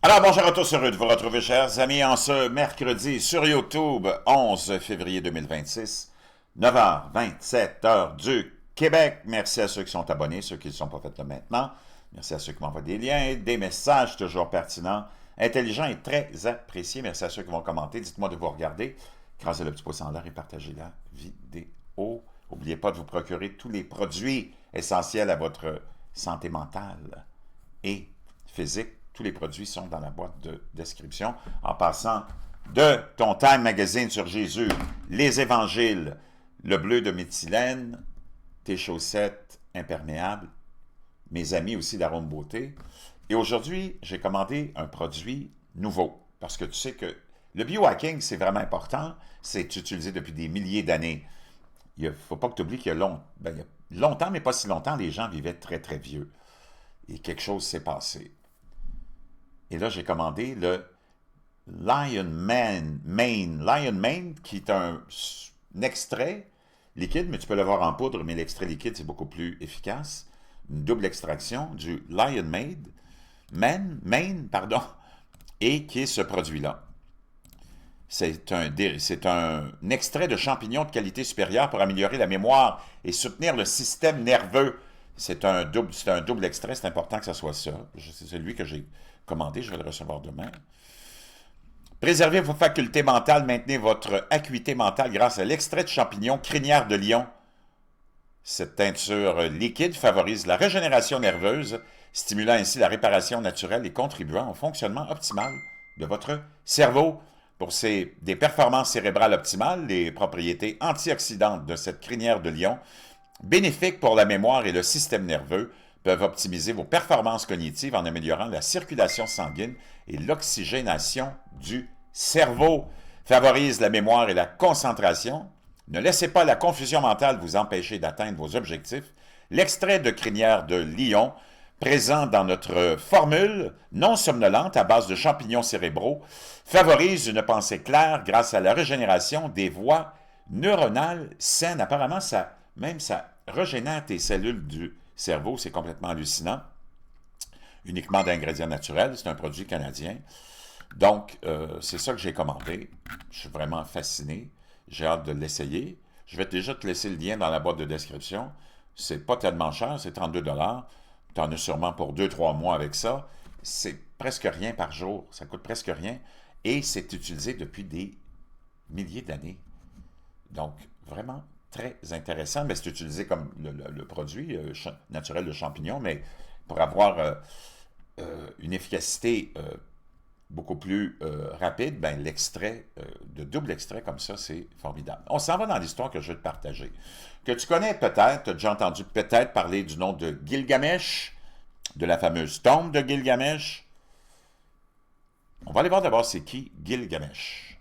Alors, bonjour à tous, heureux de vous retrouver, chers amis, en ce mercredi sur YouTube, 11 février 2026, 9h27 heure du Québec. Merci à ceux qui sont abonnés, ceux qui ne sont pas faits là maintenant. Merci à ceux qui m'envoient des liens, des messages toujours pertinents, intelligents et très appréciés. Merci à ceux qui vont commenter. Dites-moi de vous regarder. Écrasez le petit pouce en l'air et partagez la vidéo. N'oubliez pas de vous procurer tous les produits essentiels à votre santé mentale et physique. Tous les produits sont dans la boîte de description. En passant de ton Time Magazine sur Jésus, les évangiles, le bleu de méthylène, tes chaussettes imperméables, mes amis aussi d'Arôme Beauté. Et aujourd'hui, j'ai commandé un produit nouveau. Parce que tu sais que le biohacking, c'est vraiment important. C'est utilisé depuis des milliers d'années. Il ne faut pas que tu oublies qu'il y a longtemps, mais pas si longtemps, les gens vivaient très, très vieux. Et quelque chose s'est passé. Et là, j'ai commandé le Lion Mane, qui est un extrait liquide, mais tu peux l'avoir en poudre, mais l'extrait liquide, c'est beaucoup plus efficace. Une double extraction du Lion Mane, et qui est ce produit-là. C'est un extrait de champignons de qualité supérieure pour améliorer la mémoire et soutenir le système nerveux. C'est un double extrait, c'est important que ça soit ça. C'est celui que j'ai commandé, je vais le recevoir demain. Préservez vos facultés mentales, maintenez votre acuité mentale grâce à l'extrait de champignons crinière de lion. Cette teinture liquide favorise la régénération nerveuse, stimulant ainsi la réparation naturelle et contribuant au fonctionnement optimal de votre cerveau. Pour des performances cérébrales optimales, les propriétés antioxydantes de cette crinière de lion, bénéfiques pour la mémoire et le système nerveux, peuvent optimiser vos performances cognitives en améliorant la circulation sanguine et l'oxygénation du cerveau. Favorise la mémoire et la concentration. Ne laissez pas la confusion mentale vous empêcher d'atteindre vos objectifs. L'extrait de crinière de lion, présent dans notre formule non somnolente à base de champignons cérébraux, favorise une pensée claire grâce à la régénération des voies neuronales saines. Apparemment, ça régénère tes cellules du cerveau, c'est complètement hallucinant. Uniquement d'ingrédients naturels, c'est un produit canadien. Donc, c'est ça que j'ai commandé. Je suis vraiment fasciné. J'ai hâte de l'essayer. Je vais déjà te laisser le lien dans la boîte de description. C'est pas tellement cher, c'est 32 $. Tu en as sûrement pour 2-3 mois avec ça. C'est presque rien par jour. Ça coûte presque rien. Et c'est utilisé depuis des milliers d'années. Donc, vraiment très intéressant. Mais c'est utilisé comme le produit naturel de champignons, mais pour avoir une efficacité beaucoup plus rapide, ben, l'extrait, de double extrait comme ça, c'est formidable. On s'en va dans l'histoire que je vais te partager. Que tu connais peut-être, tu as déjà entendu peut-être parler du nom de Gilgamesh, de la fameuse tombe de Gilgamesh. On va aller voir d'abord c'est qui Gilgamesh.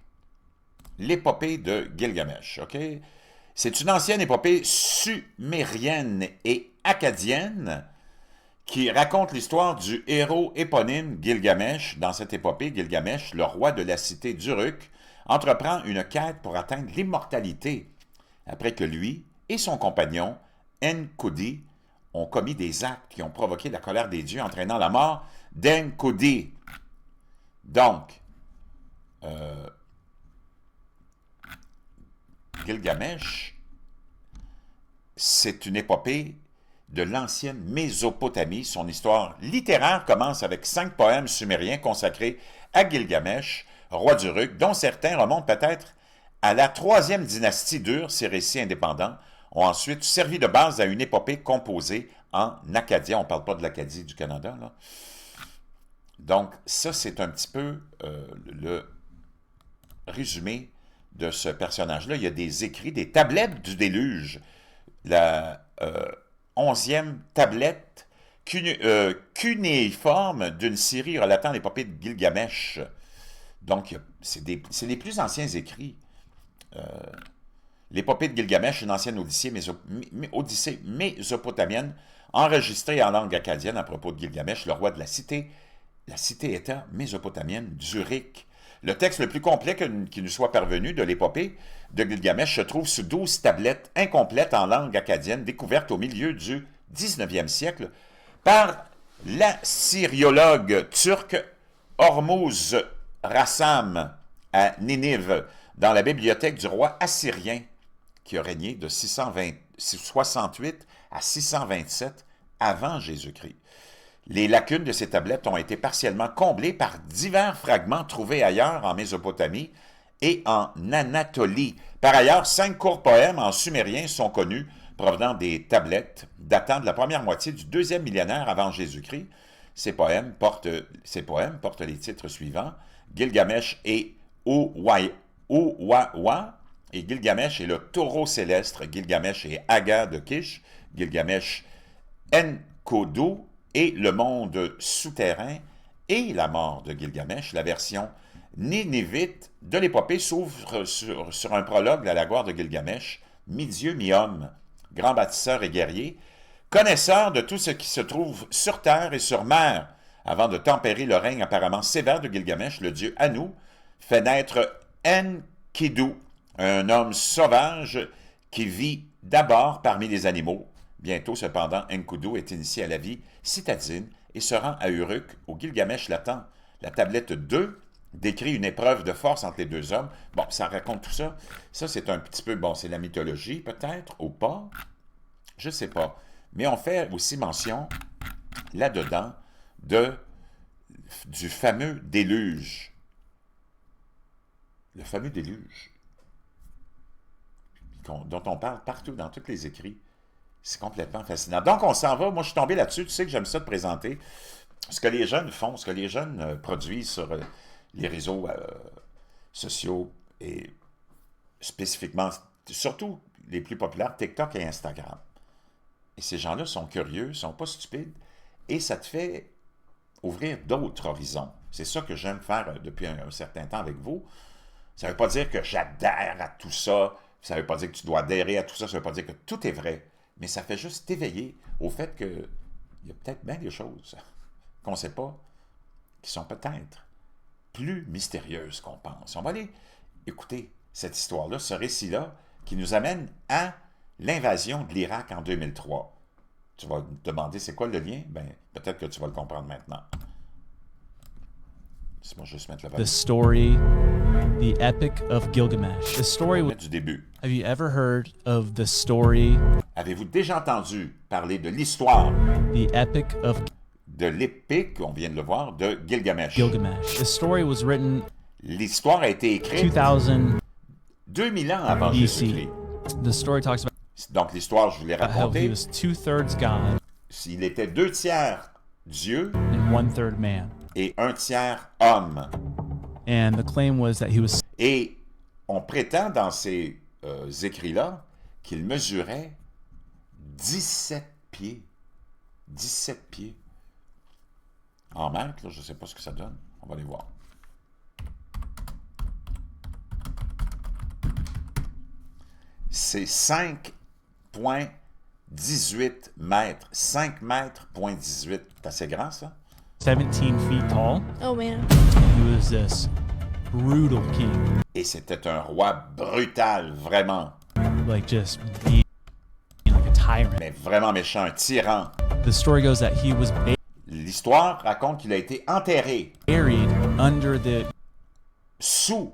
L'épopée de Gilgamesh, OK? C'est une ancienne épopée sumérienne et akkadienne qui raconte l'histoire du héros éponyme Gilgamesh. Dans cette épopée, Gilgamesh, le roi de la cité d'Uruk, entreprend une quête pour atteindre l'immortalité, après que lui et son compagnon, Enkidu, ont commis des actes qui ont provoqué la colère des dieux, entraînant la mort d'Enkidu. Donc, Gilgamesh, c'est une épopée de l'ancienne Mésopotamie. Son histoire littéraire commence avec 5 poèmes sumériens consacrés à Gilgamesh, roi d'Uruk, dont certains remontent peut-être à la 3e dynastie d'Ur. Ces récits indépendants ont ensuite servi de base à une épopée composée en acadien. On ne parle pas de l'Acadie du Canada, là. Donc, ça, c'est un petit peu le résumé de ce personnage-là. Il y a des écrits, des tablettes du déluge. La 11e tablette cunéiforme d'une série relatant l'épopée de Gilgamesh. Donc, c'est les plus anciens écrits. L'épopée de Gilgamesh, une ancienne odyssée mésopotamienne, enregistrée en langue acadienne à propos de Gilgamesh, le roi de la cité-État mésopotamienne d'Uruk. Le texte le plus complet qui nous soit parvenu de l'épopée de Gilgamesh se trouve sous 12 tablettes incomplètes en langue acadienne découvertes au milieu du 19e siècle par l'assyriologue turc Hormuz Rassam à Ninive, dans la bibliothèque du roi assyrien, qui a régné de 668 à 627 avant Jésus-Christ. Les lacunes de ces tablettes ont été partiellement comblées par divers fragments trouvés ailleurs en Mésopotamie et en Anatolie. Par ailleurs, 5 courts poèmes en sumérien sont connus provenant des tablettes datant de la première moitié du 2e millénaire avant Jésus-Christ. Ces poèmes portent les titres suivants: Gilgamesh et Owawa, et Gilgamesh et le taureau céleste, Gilgamesh et Aga de Kish, Gilgamesh Enkodu et le monde souterrain et la mort de Gilgamesh. La version nénévite de l'épopée s'ouvre sur un prologue à la gloire de Gilgamesh, mi-dieu, mi-homme, grand bâtisseur et guerrier, connaisseur de tout ce qui se trouve sur terre et sur mer, avant de tempérer le règne apparemment sévère de Gilgamesh, le dieu Anu fait naître Enkidu, un homme sauvage qui vit d'abord parmi les animaux. Bientôt, cependant, Enkidu est initié à la vie citadine et se rend à Uruk, où Gilgamesh l'attend. La tablette 2 décrit une épreuve de force entre les deux hommes. Bon, ça raconte tout ça. Ça, c'est un petit peu, bon, c'est la mythologie, peut-être, ou pas. Je ne sais pas. Mais on fait aussi mention, là-dedans, du fameux déluge. Le fameux déluge, dont on parle partout, dans tous les écrits. C'est complètement fascinant. Donc, on s'en va. Moi, je suis tombé là-dessus. Tu sais que j'aime ça de présenter ce que les jeunes font, ce que les jeunes produisent sur les réseaux sociaux et spécifiquement, surtout les plus populaires, TikTok et Instagram. Et ces gens-là sont curieux, ne sont pas stupides, et ça te fait ouvrir d'autres horizons. C'est ça que j'aime faire depuis un certain temps avec vous. Ça ne veut pas dire que j'adhère à tout ça, ça ne veut pas dire que tu dois adhérer à tout ça, ça ne veut pas dire que tout est vrai, mais ça fait juste t'éveiller au fait qu'il y a peut-être bien des choses qu'on ne sait pas, qui sont peut-être plus mystérieuses qu'on pense. On va aller écouter cette histoire-là, ce récit-là, qui nous amène à l'invasion de l'Irak en 2003. Tu vas te demander c'est quoi le lien? Ben, peut-être que tu vas le comprendre maintenant. Laisse-moi juste mettre le The story, the epic of Gilgamesh. The story du début. Have you ever heard of the story? Avez-vous déjà entendu parler de l'histoire The epic of de l'épique, on vient de le voir, de Gilgamesh? Gilgamesh. The story was written L'histoire a été écrite 2000 ans avant Jésus-Christ. The story talks about Donc l'histoire, je vous l'ai how raconté, he was 2/3 God il était 2 tiers Dieu and 1/3 man. et 1 tiers homme. And the claim was that he was Et on prétend dans ces écrits-là qu'il mesurait 17 pieds. 17 pieds. En mètres, là, je ne sais pas ce que ça donne. On va aller voir. C'est 5,18 mètres. 5 mètres, point 18. C'est assez grand, ça? 17 feet tall. Oh man. He was this brutal king, Et c'était un roi brutal, vraiment. like just being like a tyrant. Mais vraiment méchant, un tyran. The story goes that he was L'histoire raconte qu'il a été enterré buried under the sous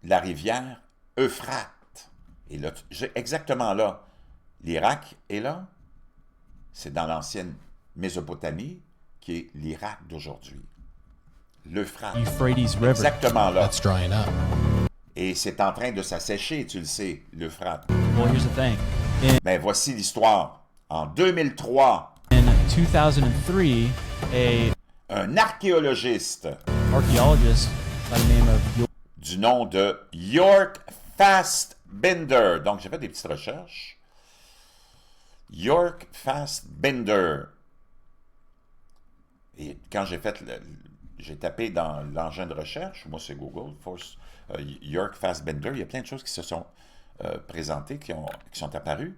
la rivière Euphrate. Et là, exactement là, l'Irak est là. C'est dans l'ancienne Mésopotamie, qui est l'Irak d'aujourd'hui. L'Euphrate. Euphrates River. Exactement là. That's drying up. Et c'est en train de s'assécher, tu le sais, l'Euphrate. Well, here's the thing. Mais voici l'histoire. En 2003, In 2003, un archéologiste archaeologist by the name of du nom de York Fassbinder. Donc, j'ai fait des petites recherches. York Fassbinder. Et quand j'ai tapé dans l'engin de recherche, moi c'est Google, York Fassbinder, il y a plein de choses qui se sont présentées, qui sont apparues.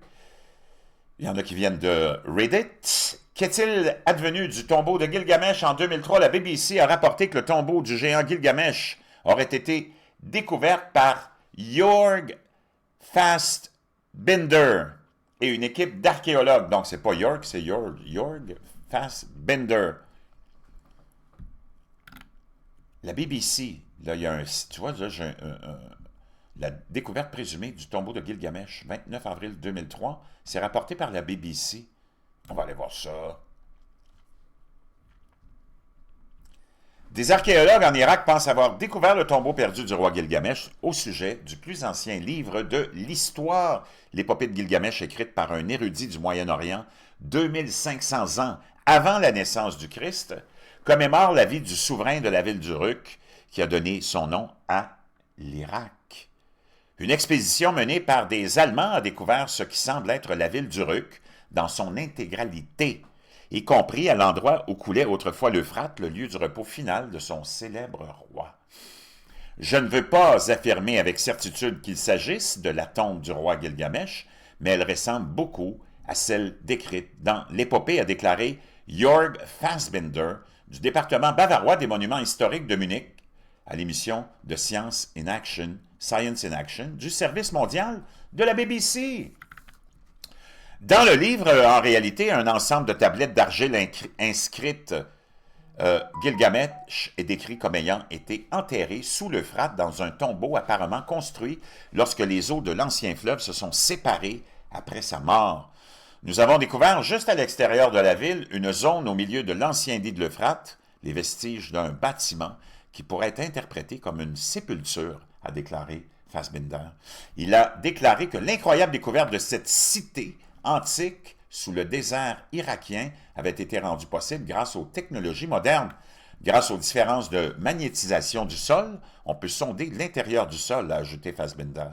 Il y en a qui viennent de Reddit. Qu'est-il advenu du tombeau de Gilgamesh en 2003? La BBC a rapporté que le tombeau du géant Gilgamesh aurait été découvert par York Fassbinder et une équipe d'archéologues. Donc, c'est pas York, c'est York Fassbinder. La BBC, là, il y a un... Tu vois, là, j'ai la découverte présumée du tombeau de Gilgamesh, 29 avril 2003, c'est rapporté par la BBC. On va aller voir ça. Des archéologues en Irak pensent avoir découvert le tombeau perdu du roi Gilgamesh au sujet du plus ancien livre de l'histoire, l'épopée de Gilgamesh écrite par un érudit du Moyen-Orient 2500 ans avant la naissance du Christ, commémore la vie du souverain de la ville d'Uruk qui a donné son nom à l'Irak. Une expédition menée par des Allemands a découvert ce qui semble être la ville d'Uruk dans son intégralité, y compris à l'endroit où coulait autrefois l'Euphrate, le lieu du repos final de son célèbre roi. Je ne veux pas affirmer avec certitude qu'il s'agisse de la tombe du roi Gilgamesh, mais elle ressemble beaucoup à celle décrite dans l'épopée, a déclaré Jörg Fassbinder du département bavarois des monuments historiques de Munich à l'émission de Science in Action du Service mondial de la BBC. Dans le livre, en réalité, un ensemble de tablettes d'argile inscrites, Gilgamesh est décrit comme ayant été enterré sous l'Euphrate dans un tombeau apparemment construit lorsque les eaux de l'ancien fleuve se sont séparées après sa mort. Nous avons découvert juste à l'extérieur de la ville une zone au milieu de l'ancien lit de l'Euphrate, les vestiges d'un bâtiment qui pourrait être interprété comme une sépulture, a déclaré Fassbinder. Il a déclaré que l'incroyable découverte de cette cité antique sous le désert irakien avait été rendue possible grâce aux technologies modernes. Grâce aux différences de magnétisation du sol, on peut sonder l'intérieur du sol, a ajouté Fassbinder.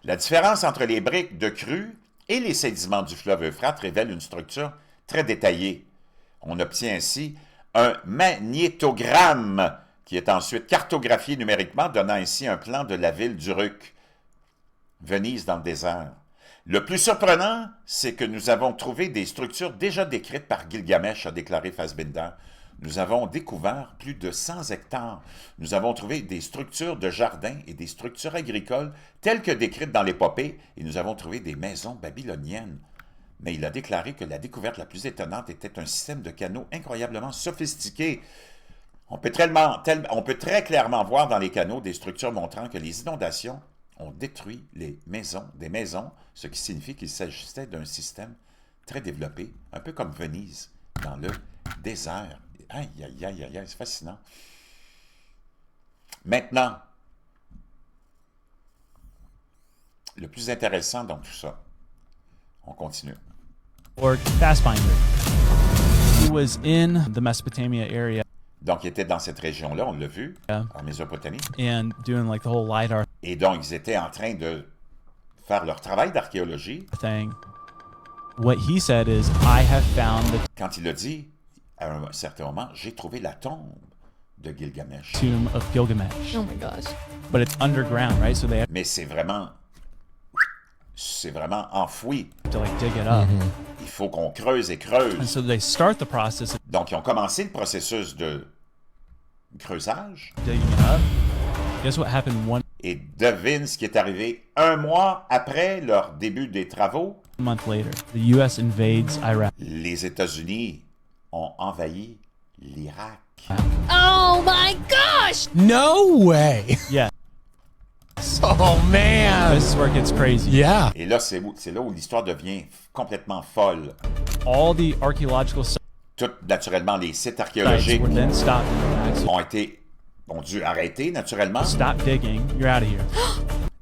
La différence entre les briques de crue et les sédiments du fleuve Euphrate révèle une structure très détaillée. On obtient ainsi un magnétogramme qui est ensuite cartographié numériquement, donnant ainsi un plan de la ville d'Uruk, Venise dans le désert. Le plus surprenant, c'est que nous avons trouvé des structures déjà décrites par Gilgamesh, a déclaré Fassbinder. Nous avons découvert plus de 100 hectares. Nous avons trouvé des structures de jardins et des structures agricoles telles que décrites dans l'épopée, et nous avons trouvé des maisons babyloniennes. Mais il a déclaré que la découverte la plus étonnante était un système de canaux incroyablement sophistiqué. On peut très clairement voir dans les canaux des structures montrant que les inondations ont détruit des maisons, ce qui signifie qu'il s'agissait d'un système très développé, un peu comme Venise, dans le désert. Aïe, aïe, aïe, aïe, c'est fascinant. Maintenant, le plus intéressant dans tout ça, on continue. Or Fassbinder. He was in the Mesopotamia area. Donc, ils étaient dans cette région-là, on l'a vu, en Mésopotamie. And doing like the whole LiDAR Et donc, ils étaient en train de faire leur travail d'archéologie. thing. What he said is, I have found the Quand il a dit, à un certain moment, j'ai trouvé la tombe de Gilgamesh. tomb of Gilgamesh. Oh my gosh. But it's underground, right? So they have Mais c'est vraiment enfoui. to like dig it up. Il faut qu'on creuse et And creuse. so they start the process of Donc, ils ont commencé le processus de creusage. digging it up. Guess what happened one Et devine ce qui est arrivé un mois après leur début des travaux. month later? The U.S. invades Iraq. Les États-Unis ont envahi l'Irak. Oh my gosh! No way. Yeah, Oh man. this is where it gets crazy. Yeah. Et là, c'est là où l'histoire devient complètement folle. All the archaeological Tout, naturellement, les sites sites archéologiques were then stopped in Iraq. So ont dû arrêter, naturellement. stop digging. You're out of here.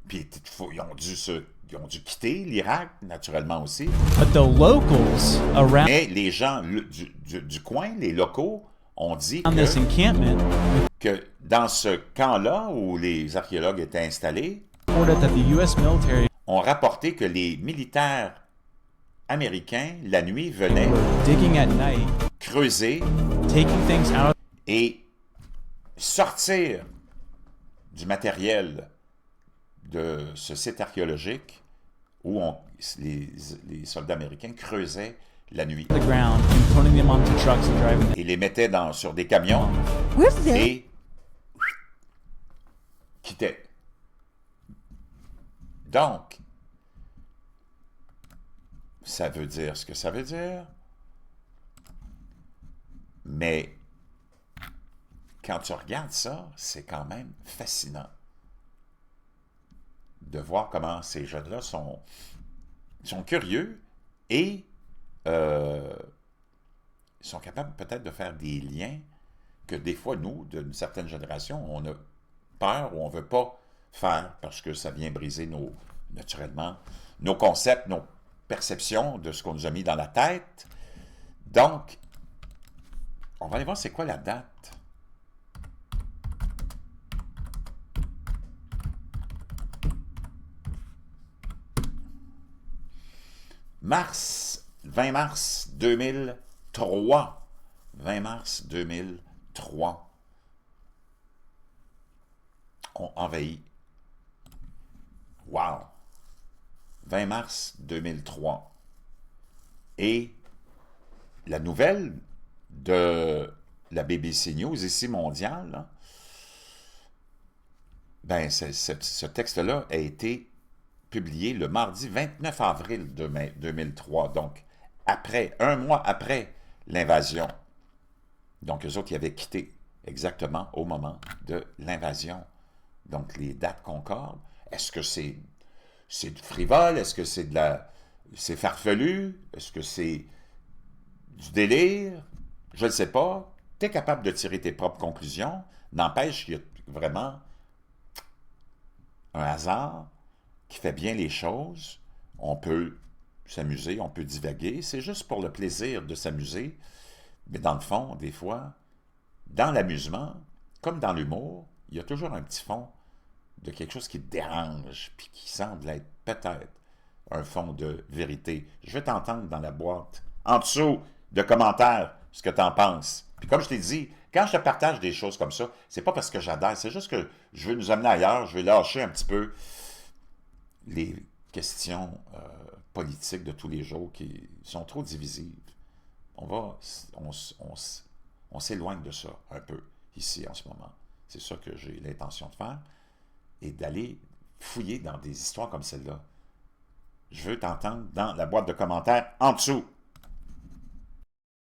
Puis ils ont dû quitter l'Irak, naturellement aussi. But the locals around Mais les gens du coin, les locaux, ont dit this encampment que dans ce camp-là où les archéologues étaient installés, reported that the U.S. military ont rapporté que les militaires américains, la nuit, venaient were digging at night, creuser taking things out of et sortir du matériel de ce site archéologique où les soldats américains creusaient la nuit the ground and putting them onto trucks and driving them. et les mettaient sur des camions Where's this? et quittaient. Donc, ça veut dire ce que ça veut dire, mais quand tu regardes ça, c'est quand même fascinant de voir comment ces jeunes-là sont curieux et sont capables peut-être de faire des liens que des fois, nous, d'une certaine génération, on a peur ou on ne veut pas faire parce que ça vient briser naturellement, nos concepts, nos perceptions de ce qu'on nous a mis dans la tête. Donc, on va aller voir c'est quoi la date. Mars, 20 mars 2003. 20 mars 2003. On envahit. Wow! 20 mars 2003. Et la nouvelle de la BBC News, ici mondiale, là, ben, ce texte-là a été publié le mardi 29 avril 2003, donc un mois après l'invasion. Donc, eux autres, ils avaient quitté exactement au moment de l'invasion. Donc, les dates concordent. Est-ce que c'est frivole? Est-ce que c'est farfelu? Est-ce que c'est du délire? Je ne sais pas. Tu es capable de tirer tes propres conclusions. N'empêche qu'il y a vraiment un hasard qui fait bien les choses. On peut s'amuser, on peut divaguer. C'est juste pour le plaisir de s'amuser. Mais dans le fond, des fois, dans l'amusement, comme dans l'humour, il y a toujours un petit fond de quelque chose qui te dérange, puis qui semble être peut-être un fond de vérité. Je vais t'entendre dans la boîte, en dessous de commentaires, ce que tu en penses. Puis comme je t'ai dit, quand je te partage des choses comme ça, c'est pas parce que j'adhère, c'est juste que je veux nous amener ailleurs, je vais lâcher un petit peu les questions politiques de tous les jours qui sont trop divisives. On s'éloigne de ça un peu ici en ce moment. C'est ça que j'ai l'intention de faire. Et d'aller fouiller dans des histoires comme celle-là. Je veux t'entendre dans la boîte de commentaires en dessous.